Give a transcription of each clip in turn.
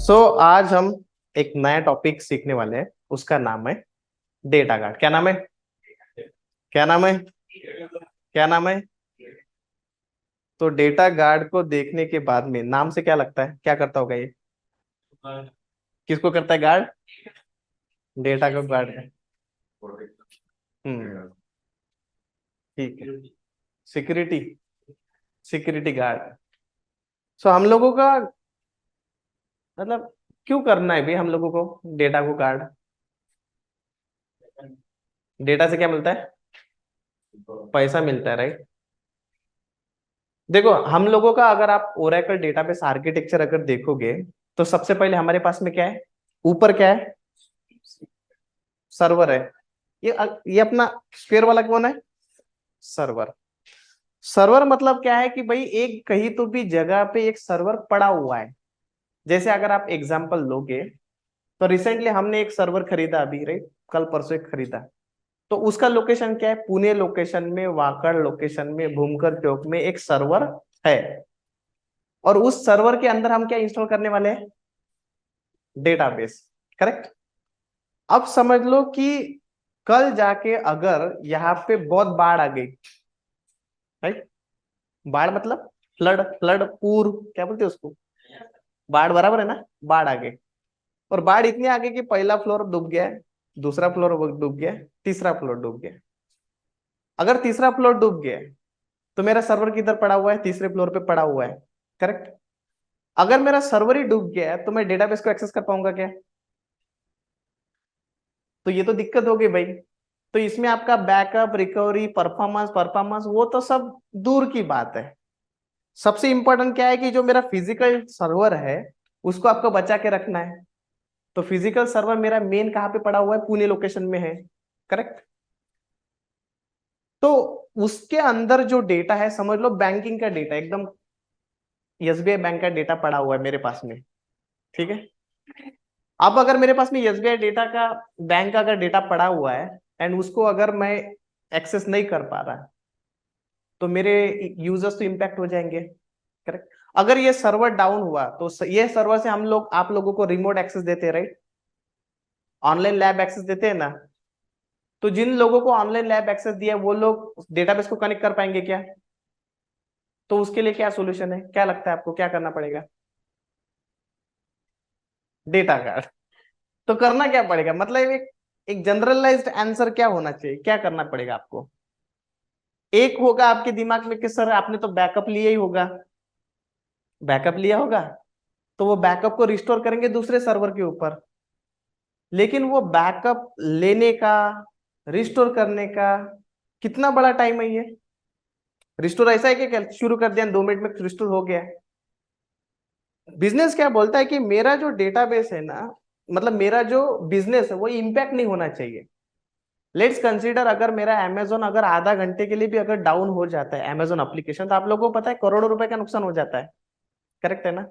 आज हम एक नया टॉपिक सीखने वाले हैं। उसका नाम है डेटा गार्ड। क्या नाम है? क्या नाम है? क्या नाम है? तो डेटा गार्ड को देखने के बाद में नाम से क्या लगता है, क्या करता होगा ये? किसको करता है गार्ड? डेटा को गार्ड है। हम्म। ठीक है। सिक्योरिटी। Security guard. हम लोगों का मतलब क्यों करना है भाई हम लोगों को डेटा को गार्ड? डेटा से क्या मिलता है? पैसा मिलता है, राइट? देखो, हम लोगों का अगर आप ओरेकल डेटाबेस आर्किटेक्चर अगर देखोगे तो सबसे पहले हमारे पास में क्या है? ऊपर क्या है? सर्वर है। ये अपना स्क्वायर वाला कौन है? सर्वर। सर्वर मतलब क्या है कि भाई एक कहीं तो भी जगह पे एक सर्वर पड़ा हुआ है। जैसे अगर आप एग्जांपल लोगे तो रिसेंटली हमने एक सर्वर खरीदा अभी, राइट? कल परसों एक खरीदा। तो उसका लोकेशन क्या है? पुणे लोकेशन में, वाकड़ लोकेशन में, भूमकर चौक में एक सर्वर है। और उस सर्वर के अंदर हम क्या इंस्टॉल करने वाले हैं? डेटाबेस। करेक्ट। अब समझ लो कि कल जाके अगर यहाँ पे बहुत बाढ़ आ गई, राइट? बाढ़ मतलब फ्लड, फ्लड पूर क्या बोलते हैं उसको? बाढ़ बराबर है ना? बाढ़ आ गई। और बाढ़ इतनी आ गई कि पहला फ्लोर डूब गया, दूसरा फ्लोर डूब गया, तीसरा फ्लोर डूब गया। अगर तीसरा फ्लोर डूब गया तो मेरा सर्वर किधर पड़ा हुआ है? तीसरे फ्लोर पे पड़ा हुआ है। करेक्ट। अगर मेरा सर्वर ही डूब गया है तो मैं डेटाबेस को एक्सेस कर पाऊंगा क्या? तो ये तो दिक्कत होगी भाई। तो इसमें आपका बैकअप, रिकवरी, परफॉर्मेंस परफॉर्मेंस वो तो सब दूर की बात है। सबसे इंपॉर्टेंट क्या है कि जो मेरा फिजिकल सर्वर है उसको आपको बचा के रखना है। तो फिजिकल सर्वर मेरा मेन कहाँ पे पड़ा हुआ है? पुणे लोकेशन में है। करेक्ट। तो उसके अंदर जो डेटा है, समझ लो बैंकिंग का डेटा, एकदम एसबीआई बैंक का डेटा पड़ा हुआ है मेरे पास में। ठीक है। अब अगर मेरे पास में एसबीआई डेटा का, बैंक का अगर डेटा पड़ा हुआ है एंड उसको अगर मैं एक्सेस नहीं कर पा रहा तो मेरे यूजर्स तो इम्पैक्ट हो जाएंगे। करेक्ट। अगर ये सर्वर डाउन हुआ तो ये सर्वर से हम लोग आप लोगों को रिमोट एक्सेस देते हैं, राइट? ऑनलाइन लैब एक्सेस देते हैं ना? तो जिन लोगों को ऑनलाइन लैब एक्सेस दिया वो लोग डेटाबेस को कनेक्ट कर पाएंगे क्या? तो उसके लिए क्या सोल्यूशन है, क्या लगता है आपको क्या करना पड़ेगा? Data card. तो करना क्या पड़ेगा, मतलब एक जनरलाइज्ड आंसर क्या होना चाहिए, क्या करना पड़ेगा आपको? एक होगा आपके दिमाग में कि सर आपने तो बैकअप लिया ही होगा। बैकअप लिया होगा तो वो बैकअप को रिस्टोर करेंगे दूसरे सर्वर के ऊपर। लेकिन वो बैकअप लेने का, रिस्टोर करने का कितना बड़ा टाइम है ये? रिस्टोर ऐसा है कि क्या शुरू कर दिया 2 मिनट में रिस्टोर हो गया? बिजनेस क्या बोलता है कि मेरा जो डेटाबेस है ना, मतलब मेरा जो बिजनेस है वो इम्पैक्ट नहीं होना चाहिए। लेट्स कंसीडर अगर मेरा अमेजोन अगर आधा घंटे के लिए भी अगर डाउन हो जाता है अमेजोन एप्लीकेशन, तो आप लोगों को पता है करोड़ों रुपए का नुकसान हो जाता है। करेक्ट है ना?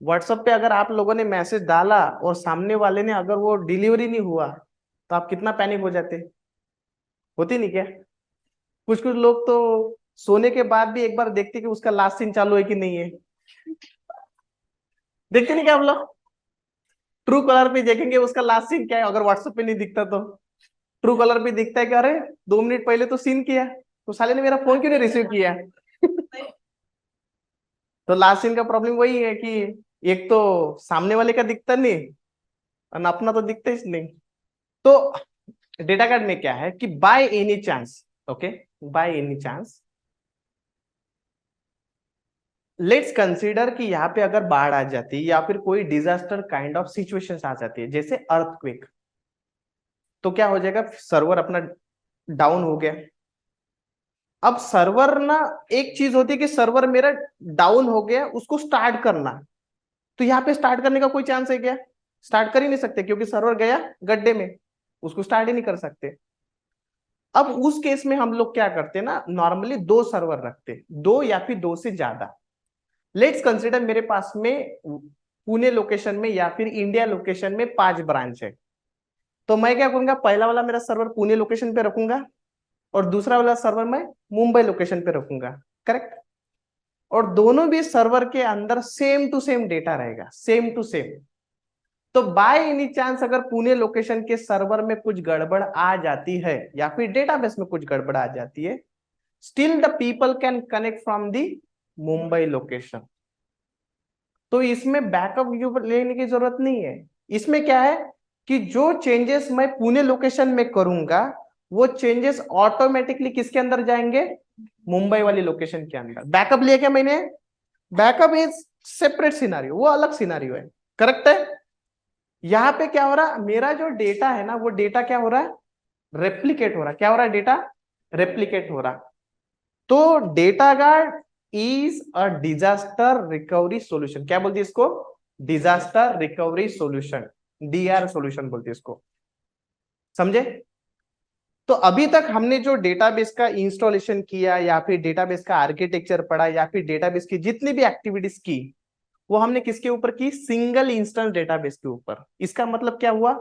व्हाट्सएप पे अगर आप लोगों ने मैसेज डाला और सामने वाले ने अगर वो डिलीवरी नहीं हुआ तो आप कितना पैनिक हो जाते? होती नहीं क्या? कुछ कुछ लोग तो सोने के बाद भी एक बार देखते कि उसका लास्ट सीन चालू है कि नहीं है। देखते नहीं क्या आप लोग? ट्रू कलर पे देखेंगे उसका लास्ट सीन क्या है, अगर व्हाट्सएप पे नहीं दिखता तो ट्रू कलर पे दिखता है कि अरे 2 मिनट पहले तो सीन किया, तो साले ने मेरा फोन क्यों नहीं रिसीव किया? तो लास्ट सीन का प्रॉब्लम वही है कि एक तो सामने वाले का दिखता नहीं और अपना तो दिखता ही नहीं। तो डेटा कार्ड में क्या है कि bye any chance, okay, bye any chance let's consider कि यहाँ पे अगर बाढ़ आ जाती है या फिर कोई डिजास्टर काइंड ऑफ सिचुएशन आ जाती है जैसे अर्थक्वेक, तो क्या हो जाएगा? सर्वर अपना डाउन हो गया। अब सर्वर ना, एक चीज होती है कि सर्वर मेरा डाउन हो गया उसको स्टार्ट करना, तो यहाँ पे स्टार्ट करने का कोई चांस है क्या? स्टार्ट कर ही नहीं सकते क्योंकि सर्वर गया गड्ढे में, उसको स्टार्ट ही नहीं कर सकते। अब उस केस में हम लोग क्या करते हैं ना, नॉर्मली 2 सर्वर रखते, 2 या फिर 2 से ज्यादा। लेट्स कंसिडर मेरे पास में पुणे लोकेशन में या फिर इंडिया लोकेशन में 5 ब्रांच है। तो मैं क्या करूंगा, पहला वाला मेरा सर्वर पुणे लोकेशन पे रखूंगा और दूसरा वाला सर्वर मैं मुंबई लोकेशन पे रखूंगा। करेक्ट। और दोनों भी सर्वर के अंदर सेम टू सेम डेटा रहेगा, सेम टू सेम। तो बाय एनी चांस अगर पुणे लोकेशन के सर्वर में कुछ गड़बड़ आ जाती है या फिर डेटाबेस में कुछ गड़बड़ आ जाती है, still the people can connect from the Mumbai location. तो इसमें बैकअप लेने की जरूरत नहीं है। इसमें क्या है कि जो चेंजेस मैं पुणे लोकेशन में करूंगा वो चेंजेस ऑटोमेटिकली किसके अंदर जाएंगे, मुंबई वाली लोकेशन के अंदर। बैकअप लिया क्या मैंने, बैकअप इज सेपरेट सिनारियो, वो अलग सिनारियो है, करेक्ट है। यहां पे क्या हो रहा, मेरा जो डेटा है ना वो डेटा क्या हो रहा है, रेप्लिकेट हो रहा है। क्या हो रहा है, डेटा रेप्लिकेट हो रहा। तो data guard is a disaster recovery solution. क्या बोलती है इसको, disaster recovery solution, DR solution बोलती है इसको, समझे। तो अभी तक हमने जो डेटाबेस का इंस्टॉलेशन किया या फिर डेटाबेस का आर्किटेक्चर पढ़ा या फिर डेटाबेस की जितनी भी एक्टिविटीज की, वो हमने किसके ऊपर की, सिंगल इंस्टेंस डेटाबेस के ऊपर। इसका मतलब क्या हुआ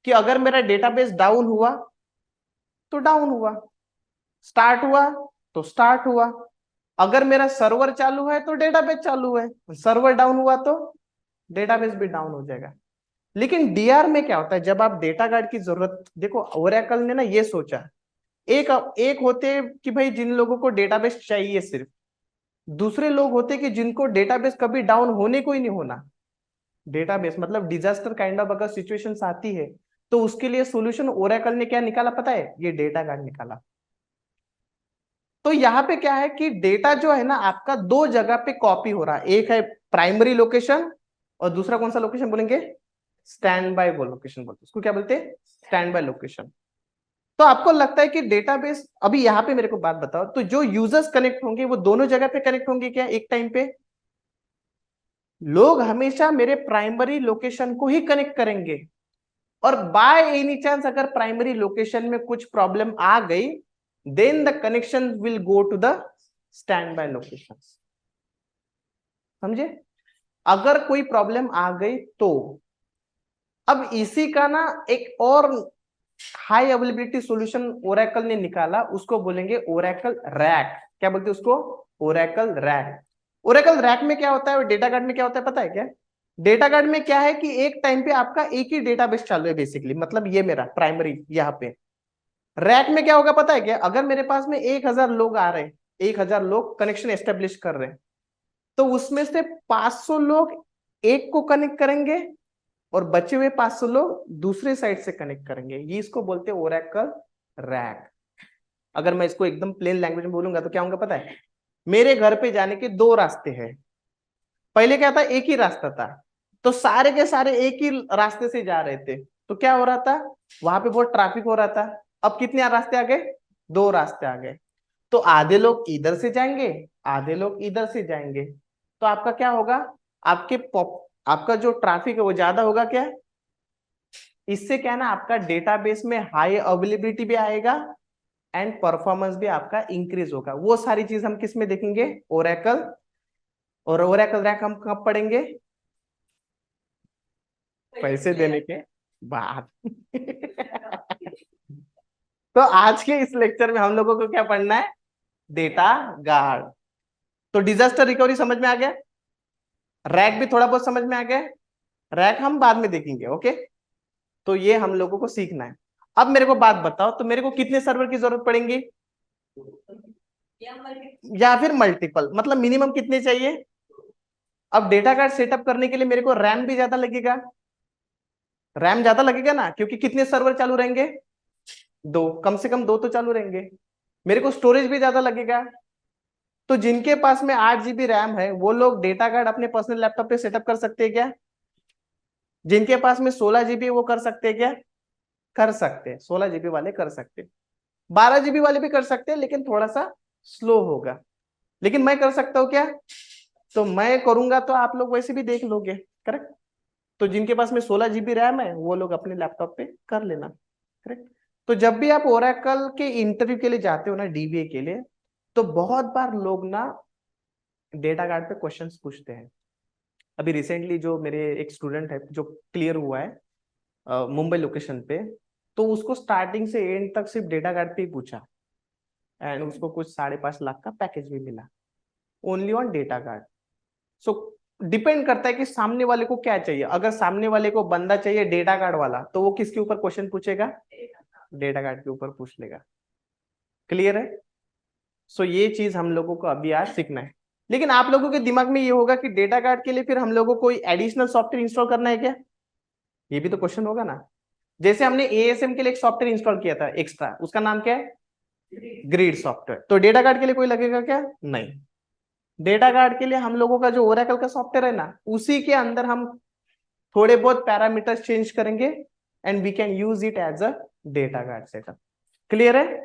कि अगर मेरा डेटाबेस डाउन हुआ तो डाउन हुआ, स्टार्ट हुआ तो स्टार्ट हुआ। अगर मेरा सर्वर चालू है तो डेटाबेस चालू है, सर्वर डाउन हुआ तो डेटाबेस भी डाउन हो जाएगा। लेकिन डीआर में क्या होता है, जब आप डेटा गार्ड की जरूरत, देखो ओरेकल ने ना ये सोचा, एक एक होते कि भाई जिन लोगों को डेटाबेस चाहिए सिर्फ, दूसरे लोग होते कि जिनको डेटाबेस कभी डाउन होने को ही नहीं होना। डेटाबेस मतलब डिजास्टर काइंड ऑफ अगर सिचुएशंस आती है तो उसके लिए सॉल्यूशन ओरेकल ने क्या निकाला पता है, ये डेटा गार्ड निकाला। तो यहाँ पे क्या है कि डेटा जो है ना आपका दो जगह पे कॉपी हो रहा है, एक है प्राइमरी लोकेशन और दूसरा कौन सा लोकेशन बोलेंगे, स्टैंड बाय वो लोकेशन बोलते हैं उसको, क्या बोलते हैं, स्टैंड बाय लोकेशन। तो आपको लगता है कि डेटाबेस, अभी यहाँ पे मेरे को बात बताओ, तो जो यूजर्स कनेक्ट होंगे वो दोनों जगह पे कनेक्ट होंगे क्या एक टाइम पे, लोग हमेशा मेरे प्राइमरी लोकेशन को ही कनेक्ट करेंगे। और बाय एनी चांस अगर प्राइमरी लोकेशन में कुछ प्रॉब्लम आ गई, then the connection will go to the standby location, समझे। अगर कोई प्रॉब्लम आ गई तो अब इसी का ना एक और हाई अवेलेबिलिटी सॉल्यूशन ओरेकल ने निकाला, उसको बोलेंगे ओरेकल रैक। क्या बोलते हैं उसको, ओरेकल रैक। ओरेकल रैक में क्या होता है, डेटा गार्ड में क्या होता है पता है क्या, डेटा गार्ड में क्या है कि एक टाइम पे आपका एक ही डेटाबेस चालू है बेसिकली, मतलब ये मेरा प्राइमरी यहाँ पे। रैक में क्या होगा पता है क्या, अगर मेरे पास में 1000 लोग आ रहे हैं, 1000 लोग कनेक्शन एस्टेब्लिश कर रहे हैं, तो उसमें से 500 लोग एक को कनेक्ट करेंगे और बचे हुए 500 लोग दूसरे साइड से कनेक्ट करेंगे। ये इसको बोलते हैं ओरेकल रैक। अगर मैं इसको एकदम प्लेन लैंग्वेज में बोलूंगा तो क्या होगा पता है, मेरे घर पे जाने के दो रास्ते हैं। पहले क्या था, एक ही रास्ता था, तो सारे के सारे एक ही रास्ते से जा रहे थे, तो क्या हो रहा था, वहां पे बहुत ट्रैफिक हो रहा था। अब कितने रास्ते आ गए, दो रास्ते आ गए, तो आधे लोग इधर से जाएंगे, आधे लोग इधर से जाएंगे। तो आपका क्या होगा, आपके आपका जो ट्रैफिक है वो ज्यादा होगा क्या। इससे क्या है ना, आपका डेटाबेस में हाई अवेलेबिलिटी भी आएगा एंड परफॉर्मेंस भी आपका इंक्रीज होगा। वो सारी चीज हम किस में देखेंगे, ओरेकल। और ओरेकल रैक हम कब पढ़ेंगे, पैसे देने के बाद। तो आज के इस लेक्चर में हम लोगों को क्या पढ़ना है, डेटा गार्ड। तो डिजास्टर रिकवरी समझ में आ गया, रैक भी थोड़ा बहुत समझ में आ गया, रैक हम बाद में देखेंगे, ओके। तो ये हम लोगों को सीखना है। अब मेरे को बात बताओ, तो मेरे को कितने सर्वर की जरूरत पड़ेगी, या फिर मल्टीपल, मतलब मिनिमम कितने चाहिए। अब डेटा कार्ड सेटअप करने के लिए मेरे को रैम भी ज्यादा लगेगा, रैम ज्यादा लगेगा ना, क्योंकि कितने सर्वर चालू रहेंगे, दो, कम से कम दो तो चालू रहेंगे। मेरे को स्टोरेज भी ज्यादा लगेगा। तो जिनके पास में 8 GB रैम है वो लोग डेटा कार्ड अपने पर्सनल लैपटॉप पे सेटअप कर सकते हैं क्या, जिनके पास में 16 GB वो कर सकते हैं क्या, कर सकते हैं, 16 GB वाले कर सकते हैं, 12 GB वाले भी कर सकते हैं लेकिन थोड़ा सा स्लो होगा, लेकिन मैं कर सकता हूँ क्या, तो मैं करूंगा तो आप लोग वैसे भी देख लोगे, करेक्ट। तो जिनके पास में 16 GB रैम है वो लोग अपने लैपटॉप पे कर लेना, करेक्ट। तो जब भी आप ओरेकल के इंटरव्यू के लिए जाते हो ना, डीबीए के लिए, तो बहुत बार लोग ना डेटा कार्ड पे क्वेश्चंस पूछते हैं। अभी रिसेंटली जो मेरे एक स्टूडेंट है जो क्लियर हुआ है मुंबई लोकेशन पे, तो उसको स्टार्टिंग से एंड तक सिर्फ डेटा कार्ड पे ही पूछा एंड उसको कुछ 5.5 लाख का पैकेज भी मिला। Only on data guard. So depend करता है कि सामने वाले को क्या चाहिए। अगर सामने वाले को बंदा चाहिए डेटा गार्ड वाला, तो वो किसके ऊपर क्वेश्चन पूछेगा? डेटा गार्ड के ऊपर पूछ लेगा। क्लियर है? सो ये चीज हम लोगों को अभी आज सीखना है। लेकिन आप लोगों के दिमाग में ये होगा कि डेटा गार्ड के लिए फिर हम लोगों को कोई एडिशनल सॉफ्टवेयर इंस्टॉल करना है क्या? ये भी तो क्वेश्चन होगा ना। जैसे हमने एएसएम के लिए एक सॉफ्टवेयर इंस्टॉल किया था एक्स्ट्रा, उसका नाम क्या है? Grid software. तो डेटा गार्ड के लिए कोई लगेगा क्या? नहीं। डेटा गार्ड के लिए हम लोगों का जो ओरेकल का सॉफ्टवेयर है ना, उसी के अंदर हम थोड़े बहुत पैरामीटर्स चेंज करेंगे and we can use it as a data guard setup. Clear है?